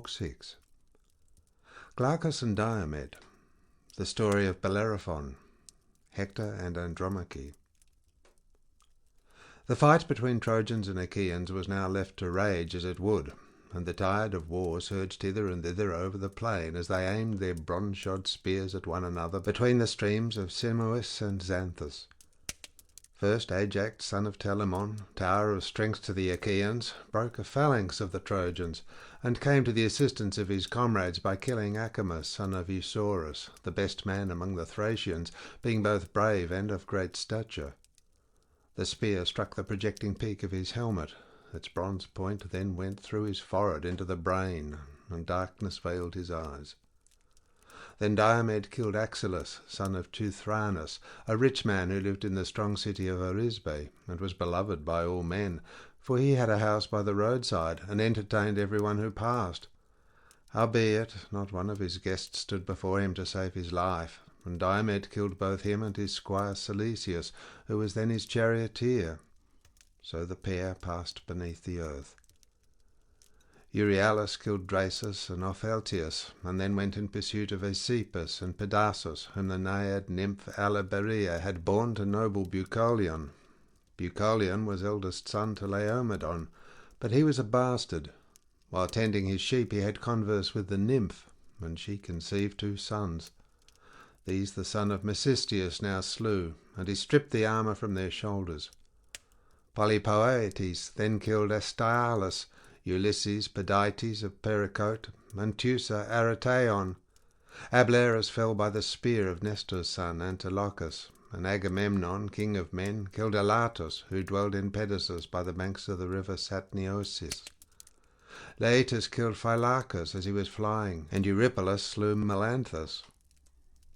Book 6. Glaucus and Diomed. The story of Bellerophon, Hector and Andromache. The fight between Trojans and Achaeans was now left to rage as it would, and the tide of war surged hither and thither over the plain as they aimed their bronze-shod spears at one another between the streams of Simois and Xanthus. First Ajax, son of Telamon, tower of strength to the Achaeans, broke a phalanx of the Trojans, and came to the assistance of his comrades by killing Acamas, son of Eusorus, the best man among the Thracians, being both brave and of great stature. The spear struck the projecting peak of his helmet. Its bronze point then went through his forehead into the brain, and darkness veiled his eyes. Then Diomed killed Axylus, son of Teuthranus, a rich man who lived in the strong city of Arisbe, and was beloved by all men, for he had a house by the roadside, and entertained everyone who passed. Howbeit, not one of his guests stood before him to save his life, and Diomed killed both him and his squire Silesius, who was then his charioteer. So the pair passed beneath the earth. Euryalus killed Drasus and Opheltius, and then went in pursuit of Aesepus and Pedasus, whom the naiad nymph Aliberia had borne to noble Bucolion. Bucolion was eldest son to Laomedon, but he was a bastard. While tending his sheep he had converse with the nymph, and she conceived 2 sons. These the son of Mecisteus now slew, and he stripped the armour from their shoulders. Polypoetes then killed Astyalus, Ulysses Pedites of Pericote, and Teucer Aretaon. Ablerus fell by the spear of Nestor's son Antilochus, and Agamemnon, king of men, killed Elatus, who dwelled in Pedasus by the banks of the river Satniosis. Laetus killed Phylacus as he was flying, and Eurypylus slew Melanthus.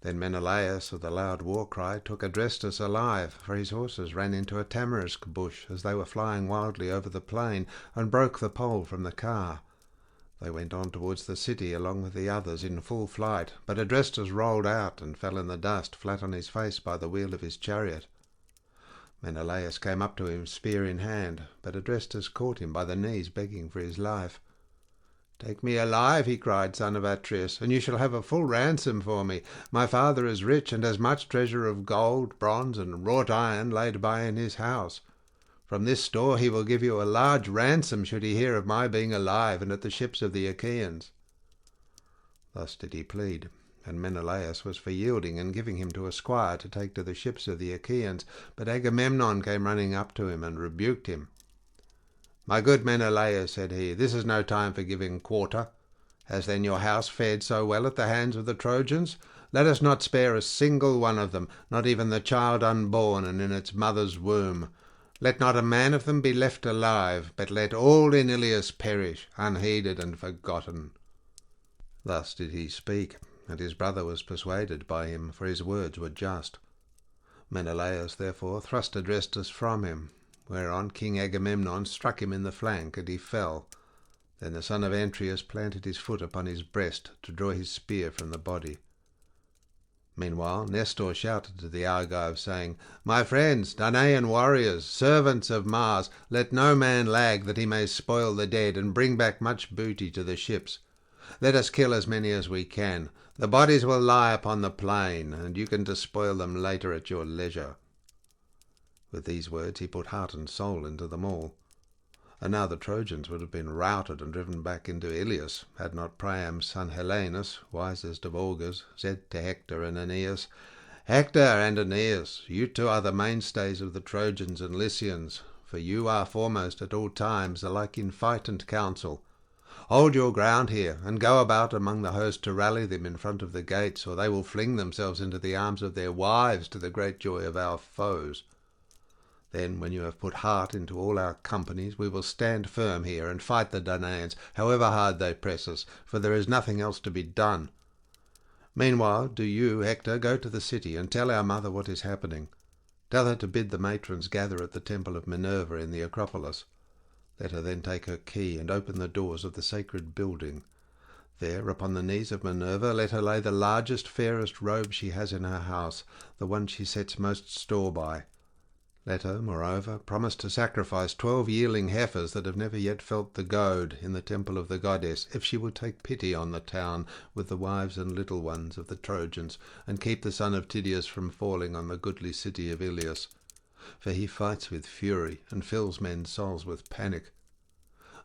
Then Menelaus, with a loud war-cry, took Adrestus alive, for his horses ran into a tamarisk bush as they were flying wildly over the plain, and broke the pole from the car. They went on towards the city along with the others in full flight, but Adrestus rolled out and fell in the dust flat on his face by the wheel of his chariot. Menelaus came up to him, spear in hand, but Adrestus caught him by the knees, begging for his life. "Take me alive," he cried, son of Atreus, "and you shall have a full ransom for me. My father is rich, and has much treasure of gold, bronze, and wrought iron laid by in his house. From this store he will give you a large ransom should he hear of my being alive and at the ships of the Achaeans." Thus did he plead, and Menelaus was for yielding and giving him to a squire to take to the ships of the Achaeans, but Agamemnon came running up to him and rebuked him. "My good Menelaus," said he, "this is no time for giving quarter. Has then your house fared so well at the hands of the Trojans? Let us not spare a single one of them, not even the child unborn and in its mother's womb. Let not a man of them be left alive, but let all in Ilius perish, unheeded and forgotten." Thus did he speak, and his brother was persuaded by him, for his words were just. Menelaus therefore thrust Adrestus from him, whereon King Agamemnon struck him in the flank, and he fell. Then the son of Antreus planted his foot upon his breast to draw his spear from the body. Meanwhile Nestor shouted to the Argives, saying, "My friends, Danaan warriors, servants of Mars, let no man lag, that he may spoil the dead and bring back much booty to the ships. Let us kill as many as we can. The bodies will lie upon the plain, and you can despoil them later at your leisure." With these words he put heart and soul into them all. And now the Trojans would have been routed and driven back into Ilius, had not Priam's son Helenus, wisest of augurs, said to Hector and Aeneas, "Hector and Aeneas, you 2 are the mainstays of the Trojans and Lycians, for you are foremost at all times alike in fight and counsel. Hold your ground here, and go about among the host to rally them in front of the gates, or they will fling themselves into the arms of their wives, to the great joy of our foes. Then, when you have put heart into all our companies, we will stand firm here and fight the Danaans, however hard they press us, for there is nothing else to be done. Meanwhile, do you, Hector, go to the city and tell our mother what is happening. Tell her to bid the matrons gather at the temple of Minerva in the Acropolis. Let her then take her key and open the doors of the sacred building. There, upon the knees of Minerva, let her lay the largest, fairest robe she has in her house, the one she sets most store by. Leto, moreover, promised to sacrifice 12 yearling heifers that have never yet felt the goad in the temple of the goddess, if she will take pity on the town with the wives and little ones of the Trojans, and keep the son of Tydeus from falling on the goodly city of Iliad. For he fights with fury, and fills men's souls with panic.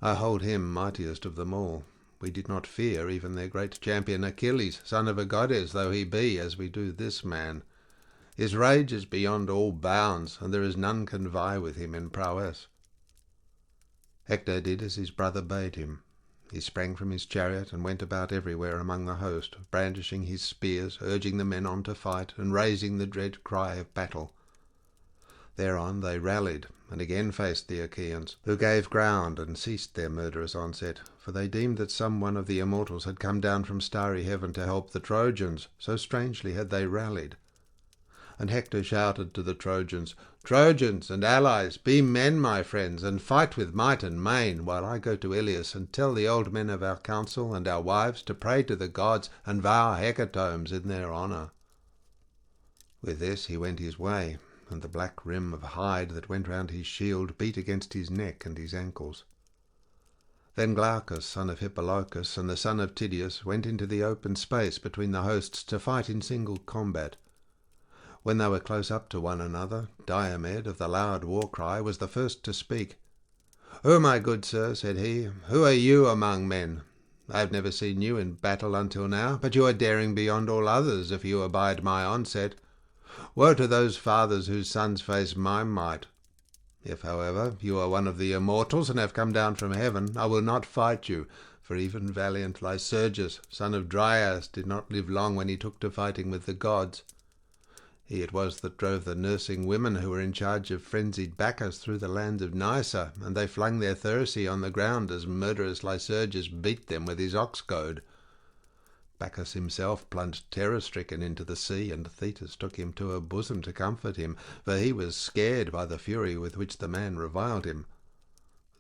I hold him mightiest of them all. We did not fear even their great champion Achilles, son of a goddess though he be, as we do this man. His rage is beyond all bounds, and there is none can vie with him in prowess. Hector did as his brother bade him. He sprang from his chariot and went about everywhere among the host, brandishing his spears, urging the men on to fight, and raising the dread cry of battle. Thereon they rallied, and again faced the Achaeans, who gave ground and ceased their murderous onset, for they deemed that some one of the immortals had come down from starry heaven to help the Trojans, so strangely had they rallied. And Hector shouted to the Trojans, "Trojans and allies, be men, my friends, and fight with might and main, while I go to Iliad and tell the old men of our council and our wives to pray to the gods and vow hecatombs in their honour." With this he went his way, and the black rim of hide that went round his shield beat against his neck and his ankles. Then Glaucus, son of Hippolochus, and the son of Tydeus went into the open space between the hosts to fight in single combat. When they were close up to one another, Diomed of the loud war-cry was the first to speak. "Oh, my good sir," said he, "who are you among men? I have never seen you in battle until now, but you are daring beyond all others if you abide my onset. Woe to those fathers whose sons face my might. If, however, you are one of the immortals and have come down from heaven, I will not fight you, for even valiant Lycurgus, son of Dryas, did not live long when he took to fighting with the gods. He it was that drove the nursing women who were in charge of frenzied Bacchus through the lands of Nysa, and they flung their thyrsi on the ground as murderous Lycurgus beat them with his ox-goad. Bacchus himself plunged terror-stricken into the sea, and Thetis took him to her bosom to comfort him, for he was scared by the fury with which the man reviled him.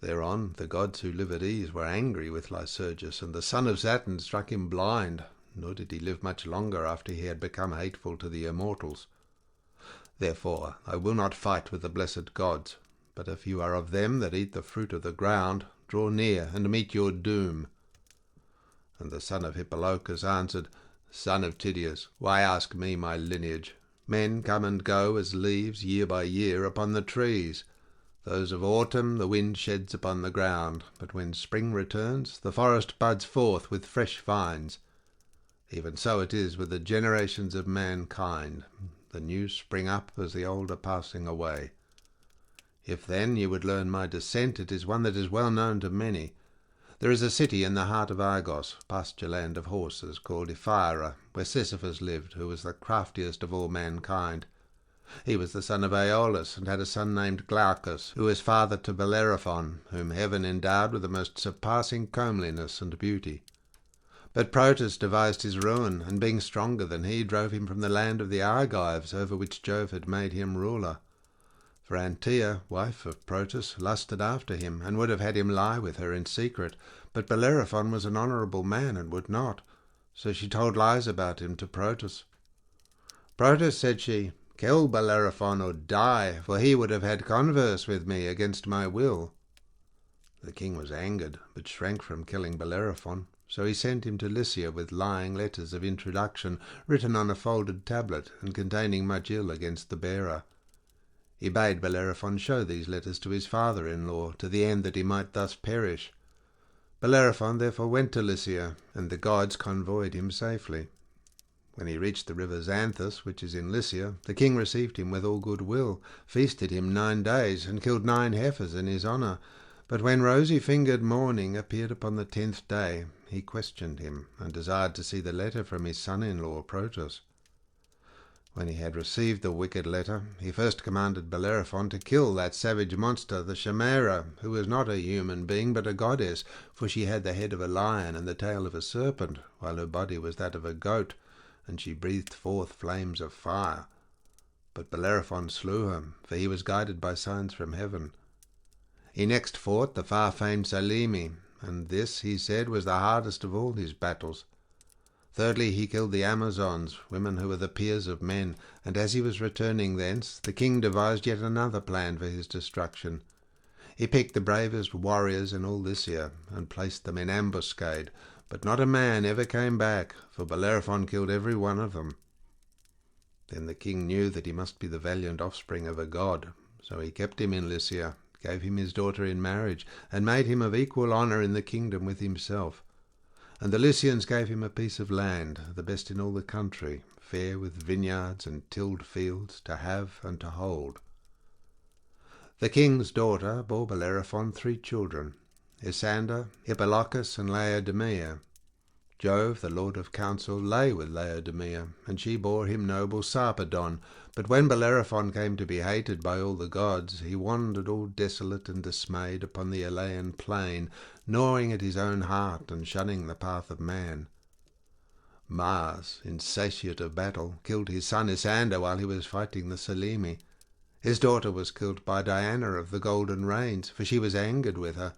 Thereon the gods who live at ease were angry with Lycurgus, and the son of Saturn struck him blind, nor did he live much longer after he had become hateful to the immortals. Therefore I will not fight with the blessed gods, but if you are of them that eat the fruit of the ground, draw near and meet your doom." And the son of Hippolochus answered, "Son of Tydeus, why ask me my lineage? Men come and go as leaves year by year upon the trees. Those of autumn the wind sheds upon the ground, but when spring returns, the forest buds forth with fresh vines. Even so it is with the generations of mankind. The new spring up as the old are passing away. If then you would learn my descent, it is one that is well known to many. There is a city in the heart of Argos, pasture land of horses, called Ephyra, where Sisyphus lived, who was the craftiest of all mankind. He was the son of Aeolus, and had a son named Glaucus, who was father to Bellerophon, whom heaven endowed with the most surpassing comeliness and beauty. But Protus devised his ruin, and being stronger than he, drove him from the land of the Argives, over which Jove had made him ruler. For Antea, wife of Protus, lusted after him, and would have had him lie with her in secret, but Bellerophon was an honourable man, and would not, so she told lies about him to Protus. "Protus," said she, "kill Bellerophon or die, for he would have had converse with me against my will." The king was angered, but shrank from killing Bellerophon. So he sent him to Lycia with lying letters of introduction, written on a folded tablet, and containing much ill against the bearer. He bade Bellerophon show these letters to his father-in-law, to the end that he might thus perish. Bellerophon therefore went to Lycia, and the gods convoyed him safely. When he reached the river Xanthus, which is in Lycia, the king received him with all good will, feasted him 9 days, and killed 9 heifers in his honour. But when rosy-fingered morning appeared upon the 10th day, he questioned him, and desired to see the letter from his son-in-law Protus. When he had received the wicked letter, he first commanded Bellerophon to kill that savage monster, the Chimera, who was not a human being, but a goddess, for she had the head of a lion and the tail of a serpent, while her body was that of a goat, and she breathed forth flames of fire. But Bellerophon slew her, for he was guided by signs from heaven. He next fought the far-famed Salemi, and this, he said, was the hardest of all his battles. Thirdly, he killed the Amazons, women who were the peers of men, and as he was returning thence, the king devised yet another plan for his destruction. He picked the bravest warriors in all Lycia, and placed them in ambuscade, but not a man ever came back, for Bellerophon killed every one of them. Then the king knew that he must be the valiant offspring of a god, so he kept him in Lycia, gave him his daughter in marriage, and made him of equal honour in the kingdom with himself. And the Lycians gave him a piece of land, the best in all the country, fair with vineyards and tilled fields, to have and to hold. The king's daughter bore Bellerophon 3 children, Isander, Hippolochus, and Laodamia. Jove, the lord of counsel, lay with Laodamia, and she bore him noble Sarpedon. But when Bellerophon came to be hated by all the gods, he wandered all desolate and dismayed upon the Elaean plain, gnawing at his own heart and shunning the path of man. Mars, insatiate of battle, killed his son Isander while he was fighting the Selene. His daughter was killed by Diana of the Golden Reins, for she was angered with her.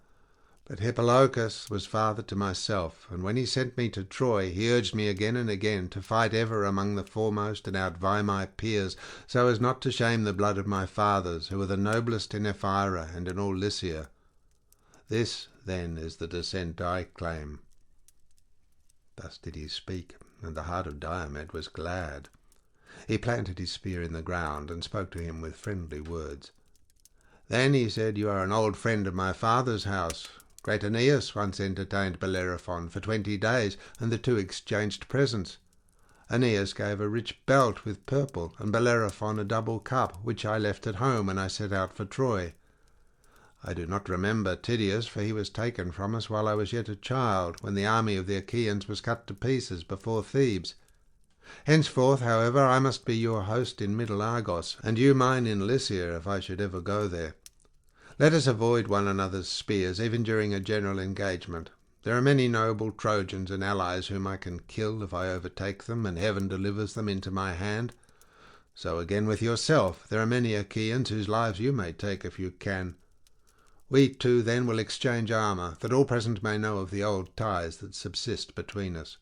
But Hippolochus was father to myself, and when he sent me to Troy, he urged me again and again to fight ever among the foremost and outvie my peers, so as not to shame the blood of my fathers, who were the noblest in Ephyra and in all Lycia. This, then, is the descent I claim." Thus did he speak, and the heart of Diomed was glad. He planted his spear in the ground, and spoke to him with friendly words. "Then," he said, "you are an old friend of my father's house. Great Aeneas once entertained Bellerophon for 20 days, and the two exchanged presents. Aeneas gave a rich belt with purple, and Bellerophon a double cup, which I left at home when I set out for Troy. I do not remember Tydeus, for he was taken from us while I was yet a child, when the army of the Achaeans was cut to pieces before Thebes. Henceforth, however, I must be your host in Middle Argos, and you mine in Lycia, if I should ever go there. Let us avoid one another's spears, even during a general engagement. There are many noble Trojans and allies whom I can kill if I overtake them, and heaven delivers them into my hand. So again with yourself, there are many Achaeans whose lives you may take if you can. We two then will exchange armour, that all present may know of the old ties that subsist between us."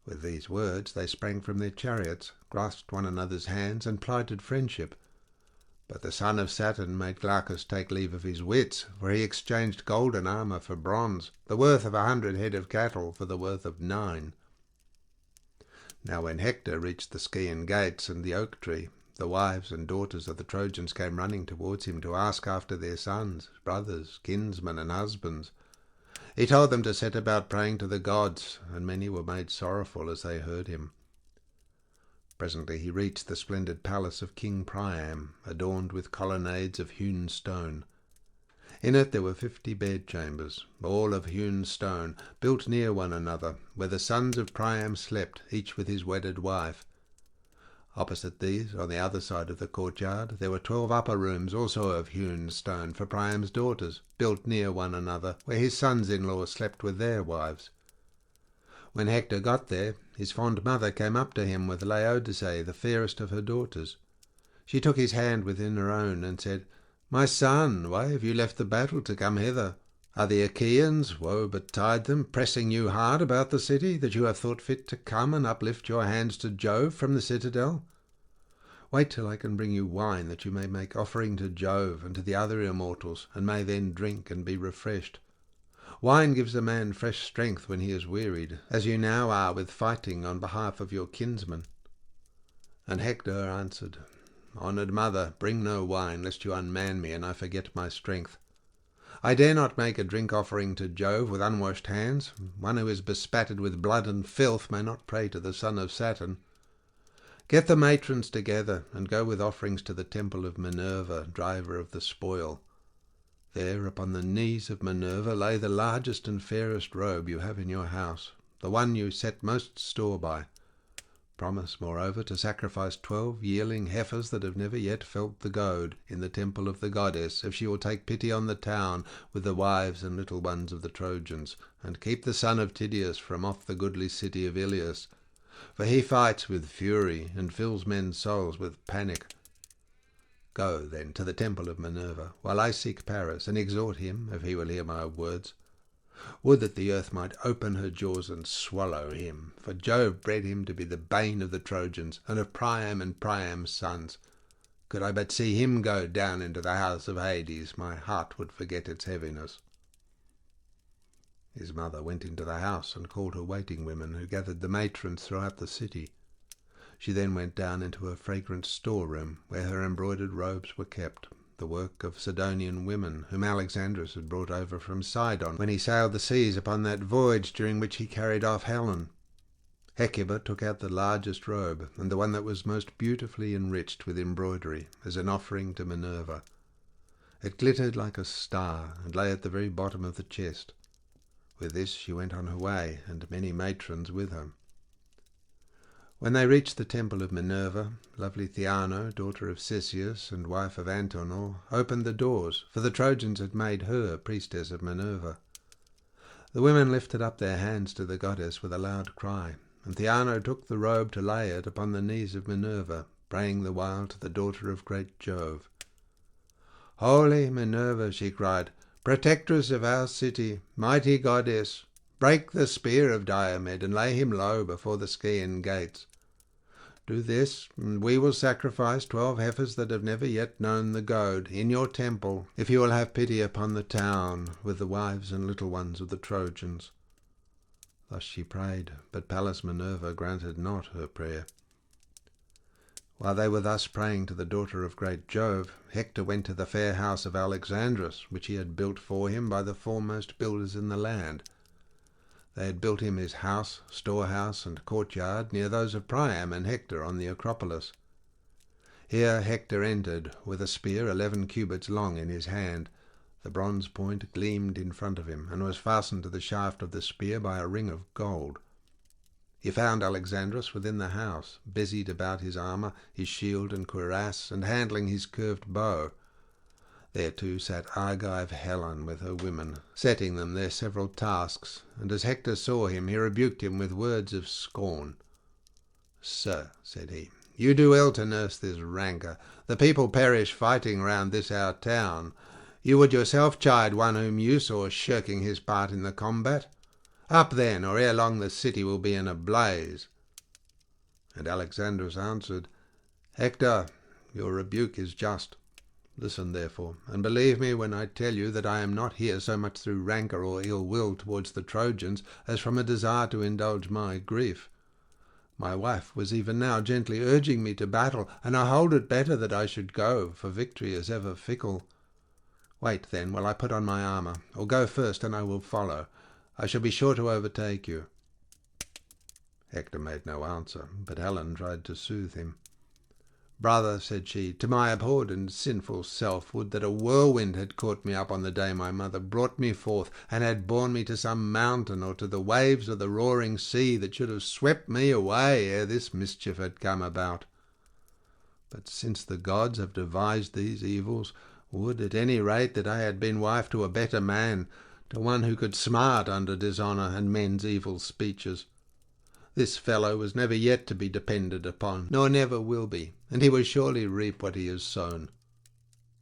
With these words they sprang from their chariots, grasped one another's hands, and plighted friendship. But the son of Saturn made Glaucus take leave of his wits, for he exchanged golden armour for bronze, the worth of 100 head of cattle for the worth of 9. Now when Hector reached the Scaean gates and the oak tree, the wives and daughters of the Trojans came running towards him to ask after their sons, brothers, kinsmen, and husbands. He told them to set about praying to the gods, and many were made sorrowful as they heard him. Presently he reached the splendid palace of King Priam, adorned with colonnades of hewn stone. In it there were 50 bedchambers, all of hewn stone, built near one another, where the sons of Priam slept, each with his wedded wife. Opposite these, on the other side of the courtyard, there were 12 upper rooms, also of hewn stone, for Priam's daughters, built near one another, where his sons-in-law slept with their wives. When Hector got there, his fond mother came up to him with Laodice, the fairest of her daughters. She took his hand within her own, and said, "My son, why have you left the battle to come hither? Are the Achaeans, woe betide them, pressing you hard about the city, that you have thought fit to come and uplift your hands to Jove from the citadel? Wait till I can bring you wine, that you may make offering to Jove and to the other immortals, and may then drink and be refreshed. Wine gives a man fresh strength when he is wearied, as you now are with fighting on behalf of your kinsmen." And Hector answered, "Honoured mother, bring no wine, lest you unman me and I forget my strength. I dare not make a drink offering to Jove with unwashed hands. One who is bespattered with blood and filth may not pray to the son of Saturn. Get the matrons together, and go with offerings to the temple of Minerva, driver of the spoil. There, upon the knees of Minerva, lay the largest and fairest robe you have in your house, the one you set most store by. Promise, moreover, to sacrifice 12 yearling heifers that have never yet felt the goad, in the temple of the goddess, if she will take pity on the town with the wives and little ones of the Trojans, and keep the son of Tydeus from off the goodly city of Ilias, for he fights with fury and fills men's souls with panic. Go, then, to the temple of Minerva, while I seek Paris, and exhort him, if he will hear my words. Would that the earth might open her jaws and swallow him, for Jove bred him to be the bane of the Trojans, and of Priam and Priam's sons. Could I but see him go down into the house of Hades, my heart would forget its heaviness." His mother went into the house and called her waiting women, who gathered the matrons throughout the city. She then went down into her fragrant storeroom, where her embroidered robes were kept, the work of Sidonian women, whom Alexandrus had brought over from Sidon when he sailed the seas upon that voyage during which he carried off Helen. Hecuba took out the largest robe, and the one that was most beautifully enriched with embroidery, as an offering to Minerva. It glittered like a star, and lay at the very bottom of the chest. With this she went on her way, and many matrons with her. When they reached the temple of Minerva, lovely Theano, daughter of Cisseus and wife of Antenor, opened the doors, for the Trojans had made her priestess of Minerva. The women lifted up their hands to the goddess with a loud cry, and Theano took the robe to lay it upon the knees of Minerva, praying the while to the daughter of great Jove. "Holy Minerva," she cried, "protectress of our city, mighty goddess, break the spear of Diomed and lay him low before the Scaean gates. Do this, and we will sacrifice 12 heifers that have never yet known the goad in your temple, if you will have pity upon the town, with the wives and little ones of the Trojans." Thus she prayed, but Pallas Minerva granted not her prayer. While they were thus praying to the daughter of great Jove, Hector went to the fair house of Alexandrus, which he had built for him by the foremost builders in the land. They had built him his house, storehouse, and courtyard near those of Priam and Hector on the Acropolis. Here Hector entered, with a spear 11 cubits long in his hand. The bronze point gleamed in front of him, and was fastened to the shaft of the spear by a ring of gold. He found Alexandrus within the house, busied about his armour, his shield and cuirass, and handling his curved bow. There too sat Argive Helen with her women, setting them their several tasks, and as Hector saw him, he rebuked him with words of scorn. "Sir," said he, "you do ill to nurse this rancour. The people perish fighting round this our town. You would yourself chide one whom you saw shirking his part in the combat. Up then, or ere long the city will be in a blaze." And Alexandrus answered, "Hector, your rebuke is just. Listen, therefore, and believe me when I tell you that I am not here so much through rancour or ill will towards the Trojans as from a desire to indulge my grief. My wife was even now gently urging me to battle, and I hold it better that I should go, for victory is ever fickle. Wait, then, while I put on my armour, or go first and I will follow. I shall be sure to overtake you." Hector made no answer, but Helen tried to soothe him. "Brother," said she, "to my abhorred and sinful self, would that a whirlwind had caught me up on the day my mother brought me forth, and had borne me to some mountain, or to the waves of the roaring sea, that should have swept me away ere this mischief had come about. But since the gods have devised these evils, would at any rate that I had been wife to a better man, to one who could smart under dishonour and men's evil speeches. This fellow was never yet to be depended upon, nor never will be, and he will surely reap what he has sown.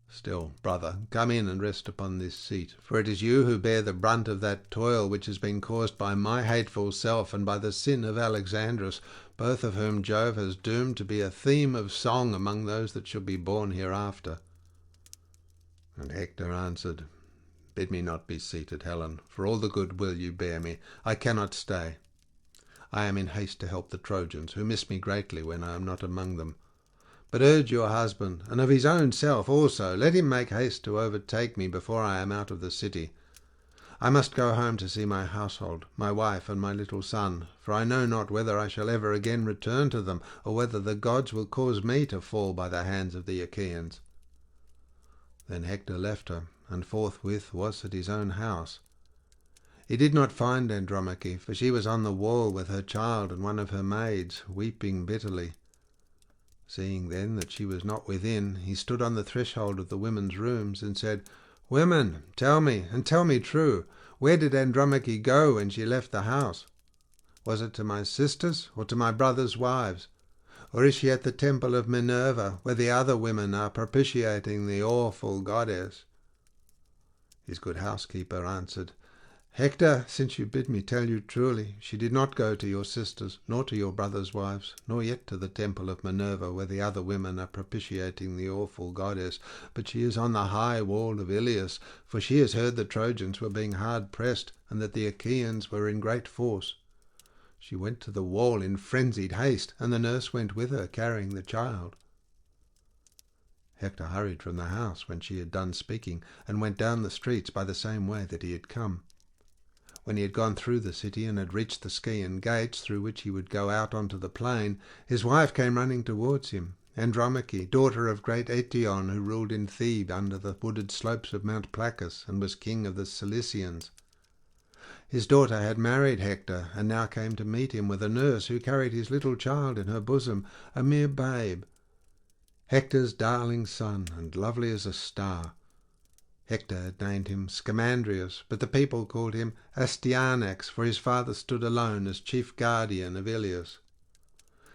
Still, brother, come in and rest upon this seat, for it is you who bear the brunt of that toil which has been caused by my hateful self and by the sin of Alexandrus, both of whom Jove has doomed to be a theme of song among those that shall be born hereafter." And Hector answered, "Bid me not be seated, Helen, for all the good will you bear me. I cannot stay. I am in haste to help the Trojans, who miss me greatly when I am not among them. But urge your husband, and of his own self also, let him make haste to overtake me before I am out of the city. I must go home to see my household, my wife and my little son, for I know not whether I shall ever again return to them, or whether the gods will cause me to fall by the hands of the Achaeans." Then Hector left her, and forthwith was at his own house. He did not find Andromache, for she was on the wall with her child and one of her maids, weeping bitterly. Seeing then that she was not within, he stood on the threshold of the women's rooms and said, "Women, tell me, and tell me true, where did Andromache go when she left the house? Was it to my sisters, or to my brothers' wives? Or is she at the temple of Minerva, where the other women are propitiating the awful goddess?" His good housekeeper answered, Hector, since you bid me tell you truly, she did not go to your sisters, nor to your brothers' wives, nor yet to the temple of Minerva, where the other women are propitiating the awful goddess, but she is on the high wall of Iliad, for she has heard the Trojans were being hard pressed, and that the Achaeans were in great force. She went to the wall in frenzied haste, and the nurse went with her, carrying the child. Hector hurried from the house when she had done speaking, and went down the streets by the same way that he had come. When he had gone through the city and had reached the Scaean gates, through which he would go out onto the plain, his wife came running towards him, Andromache, daughter of great Eetion, who ruled in Thebes under the wooded slopes of Mount Placus, and was king of the Cilicians. His daughter had married Hector, and now came to meet him with a nurse who carried his little child in her bosom, a mere babe, Hector's darling son, and lovely as a star. Hector had named him Scamandrius, but the people called him Astyanax, for his father stood alone as chief guardian of Iliad.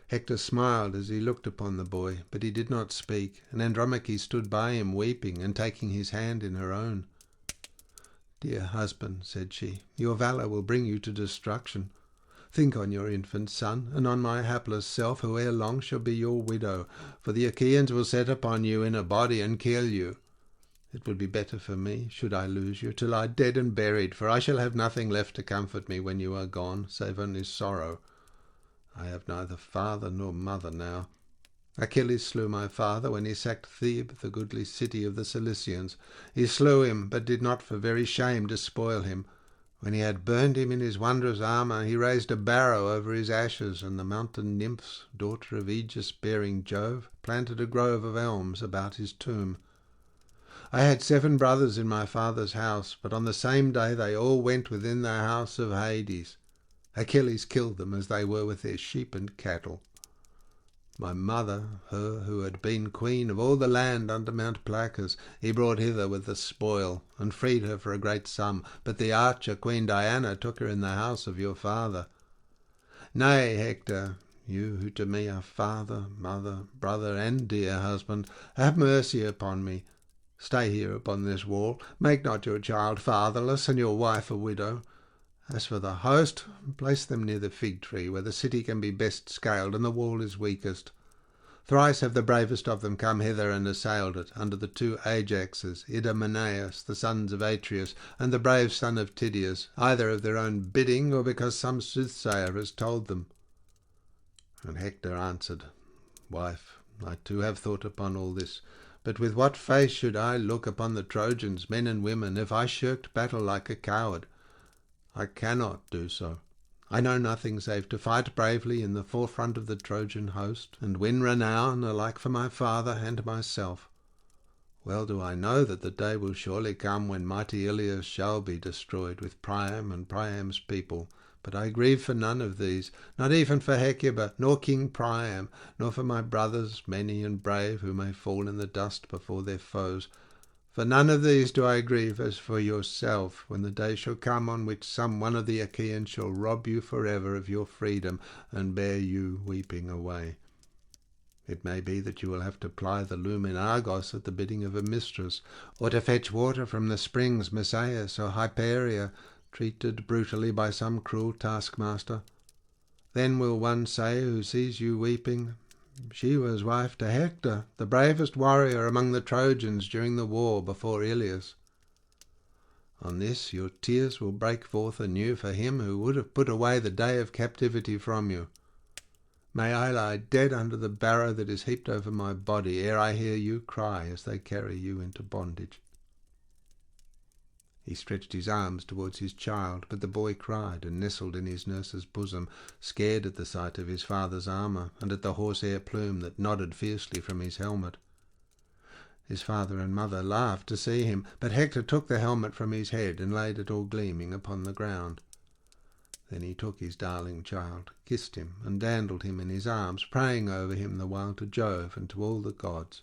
Hector smiled as he looked upon the boy, but he did not speak, and Andromache stood by him weeping and taking his hand in her own. "Dear husband," said she, "your valour will bring you to destruction. Think on your infant son, and on my hapless self, who ere long shall be your widow, for the Achaeans will set upon you in a body and kill you. It would be better for me, should I lose you, to lie dead and buried, for I shall have nothing left to comfort me when you are gone, save only sorrow. I have neither father nor mother now. Achilles slew my father when he sacked Thebes, the goodly city of the Cilicians. He slew him, but did not for very shame despoil him. When he had burned him in his wondrous armour, he raised a barrow over his ashes, and the mountain nymphs, daughter of Aegis-bearing Jove, planted a grove of elms about his tomb. I had 7 brothers in my father's house, but on the same day they all went within the house of Hades. Achilles killed them as they were with their sheep and cattle. My mother, her who had been queen of all the land under Mount Placus, he brought hither with the spoil, and freed her for a great sum, but the archer Queen Diana took her in the house of your father. Nay, Hector, you who to me are father, mother, brother, and dear husband, have mercy upon me. Stay here upon this wall. Make not your child fatherless, and your wife a widow. As for the host, place them near the fig tree, where the city can be best scaled and the wall is weakest. Thrice have the bravest of them come hither and assailed it, under the 2 Ajaxes, Idomeneus, the sons of Atreus, and the brave son of Tydeus, either of their own bidding, or because some soothsayer has told them. And Hector answered, Wife, I too have thought upon all this. But with what face should I look upon the Trojans, men and women, if I shirked battle like a coward? I cannot do so. I know nothing save to fight bravely in the forefront of the Trojan host, and win renown alike for my father and myself. Well do I know that the day will surely come when mighty Iliad shall be destroyed with Priam and Priam's people. But I grieve for none of these, not even for Hecuba, nor King Priam, nor for my brothers, many and brave, who may fall in the dust before their foes. For none of these do I grieve as for yourself, when the day shall come on which some one of the Achaeans shall rob you forever of your freedom, and bear you weeping away. It may be that you will have to ply the loom in Argos at the bidding of a mistress, or to fetch water from the springs Messias or Hyperia, treated brutally by some cruel taskmaster. Then will one say who sees you weeping, She was wife to Hector, the bravest warrior among the Trojans during the war before Iliad. On this your tears will break forth anew for him who would have put away the day of captivity from you. May I lie dead under the barrow that is heaped over my body, ere I hear you cry as they carry you into bondage. He stretched his arms towards his child, but the boy cried and nestled in his nurse's bosom, scared at the sight of his father's armour, and at the horsehair plume that nodded fiercely from his helmet. His father and mother laughed to see him, but Hector took the helmet from his head and laid it all gleaming upon the ground. Then he took his darling child, kissed him, and dandled him in his arms, praying over him the while to Jove and to all the gods.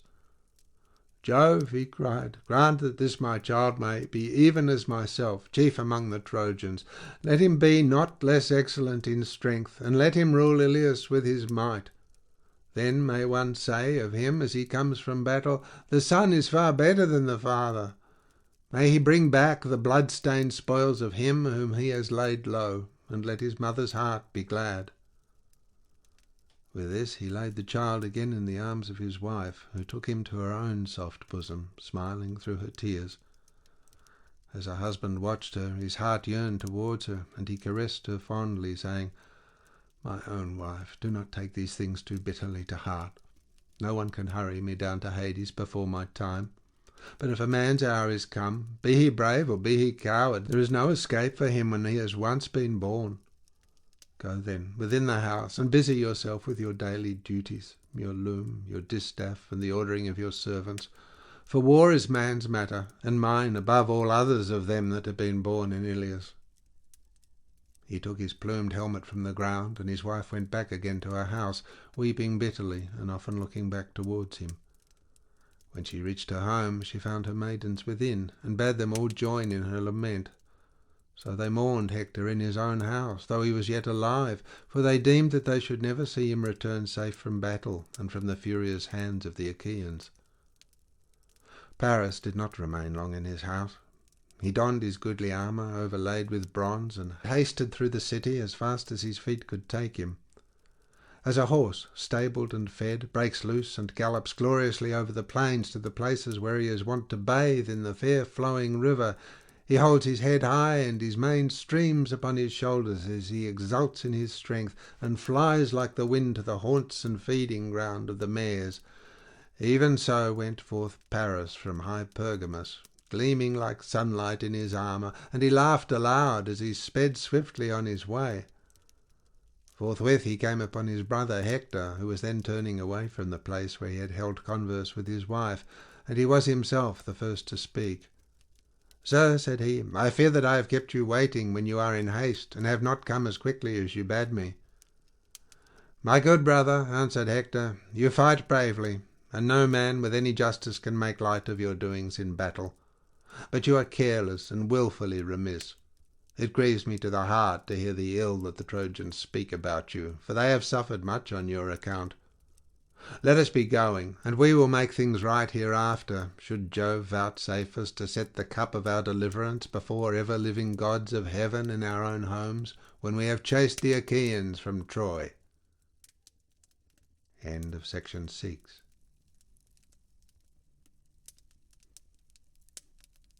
Jove, he cried, grant that this my child may be even as myself, chief among the Trojans. Let him be not less excellent in strength, and let him rule Iliad with his might. Then may one say of him as he comes from battle, the son is far better than the father. May he bring back the blood-stained spoils of him whom he has laid low, and let his mother's heart be glad." With this he laid the child again in the arms of his wife, who took him to her own soft bosom, smiling through her tears. As her husband watched her, his heart yearned towards her, and he caressed her fondly, saying, "My own wife, do not take these things too bitterly to heart. No one can hurry me down to Hades before my time. But if a man's hour is come, be he brave or be he coward, there is no escape for him when he has once been born. Go then within the house, and busy yourself with your daily duties, your loom, your distaff, and the ordering of your servants. For war is man's matter, and mine above all others of them that have been born in Iliad." He took his plumed helmet from the ground, and his wife went back again to her house, weeping bitterly, and often looking back towards him. When she reached her home, she found her maidens within, and bade them all join in her lament. So they mourned Hector in his own house, though he was yet alive, for they deemed that they should never see him return safe from battle, and from the furious hands of the Achaeans. Paris did not remain long in his house. He donned his goodly armour, overlaid with bronze, and hasted through the city as fast as his feet could take him. As a horse, stabled and fed, breaks loose and gallops gloriously over the plains to the places where he is wont to bathe in the fair flowing river, he holds his head high, and his mane streams upon his shoulders as he exults in his strength, and flies like the wind to the haunts and feeding ground of the mares. Even so went forth Paris from high Pergamus, gleaming like sunlight in his armour, and he laughed aloud as he sped swiftly on his way. Forthwith he came upon his brother Hector, who was then turning away from the place where he had held converse with his wife, and he was himself the first to speak. "Sir," said he, "I fear that I have kept you waiting when you are in haste, and have not come as quickly as you bade me." "My good brother," answered Hector, "you fight bravely, and no man with any justice can make light of your doings in battle. But you are careless and wilfully remiss. It grieves me to the heart to hear the ill that the Trojans speak about you, for they have suffered much on your account. Let us be going, and we will make things right hereafter, should Jove vouchsafe us to set the cup of our deliverance before ever-living gods of heaven in our own homes, when we have chased the Achaeans from Troy." End of section 6.